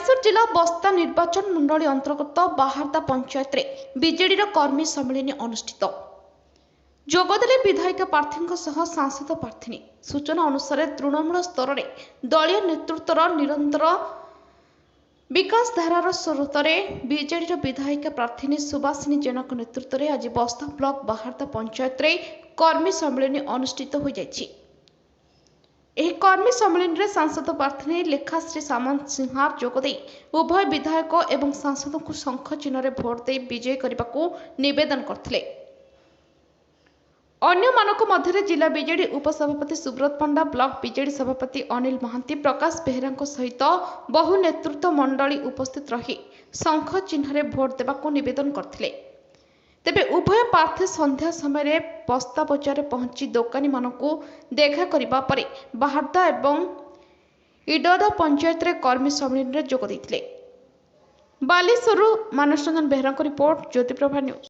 ବାଲେଶ୍ୱର ଜିଲ୍ଲା ବସ୍ତା ନିର୍ବାଚନ ମଣ୍ଡଳୀ ଅନ୍ତର୍ଗତ ବାହାରଦା ପଞ୍ଚାୟତରେ ବିଜେଡିର କର୍ମୀ ସମ୍ମିଳନୀ ଅନୁଷ୍ଠିତ। ଯୋଗଦେଲେ ବିଧାୟିକା ପ୍ରାର୍ଥୀଙ୍କ ସହ ସାଂସଦ ପ୍ରାର୍ଥିନୀ। ସୂଚନା ଅନୁସାରେ ତୃଣମୂଳ ସ୍ତରରେ ଦଳୀୟ ନେତୃତ୍ୱର ନିରନ୍ତର ବିକାଶ ଧାରାର ସ୍ରୋତରେ ବିଜେଡିର ବିଧାୟିକା ପ୍ରାର୍ଥିନୀ ସୁବାସିନୀ ଜେନାଙ୍କ ନେତୃତ୍ୱରେ ଆଜି ବସ୍ତା ବ୍ଲକ ବାହାରଦା ପଞ୍ଚାୟତରେ କର୍ମୀ ସମ୍ମିଳନୀ ଅନୁଷ୍ଠିତ ହୋଇଯାଇଛି। ଏହି କର୍ମୀ ସମ୍ମିଳନୀରେ ସାଂସଦ ପ୍ରାର୍ଥିନୀ ଲେଖାଶ୍ରୀ ସାମନ୍ତ ସିଂହାର ଯୋଗଦେଇ ଉଭୟ ବିଧାୟକ ଏବଂ ସାଂସଦଙ୍କୁ ଶଙ୍ଖ ଚିହ୍ନରେ ଭୋଟ ଦେଇ ବିଜୟୀ କରିବାକୁ ନିବେଦନ କରିଥିଲେ। ଅନ୍ୟମାନଙ୍କ ମଧ୍ୟରେ ଜିଲ୍ଲା ବିଜେଡି ଉପସଭାପତି ସୁବ୍ରତ ପଣ୍ଡା, ବ୍ଲକ ବିଜେଡି ସଭାପତି ଅନିଲ ମହାନ୍ତି, ପ୍ରକାଶ ବେହେରାଙ୍କ ସହିତ ବହୁ ନେତୃତ୍ୱ ମଣ୍ଡଳୀ ଉପସ୍ଥିତ ରହି ଶଙ୍ଖ ଚିହ୍ନରେ ଭୋଟ ଦେବାକୁ ନିବେଦନ କରିଥିଲେ। ତେବେ ଉଭୟ ପ୍ରାର୍ଥୀ ସନ୍ଧ୍ୟା ସମୟରେ ବସ୍ତା ବଜାରରେ ପହଞ୍ଚି ଦୋକାନୀମାନଙ୍କୁ ଦେଖା କରିବା ପରେ ବାହାରଦା ଏବଂ ଇଡଦା ପଞ୍ଚାୟତରେ କର୍ମୀ ସମ୍ମିଳନୀରେ ଯୋଗ ଦେଇଥିଲେ। ବାଲେଶ୍ୱରରୁ ମାନସ ରଞ୍ଜନ ବେହେରାଙ୍କ ରିପୋର୍ଟ, ଜ୍ୟୋତିପ୍ରଭା ନ୍ୟୁଜ୍।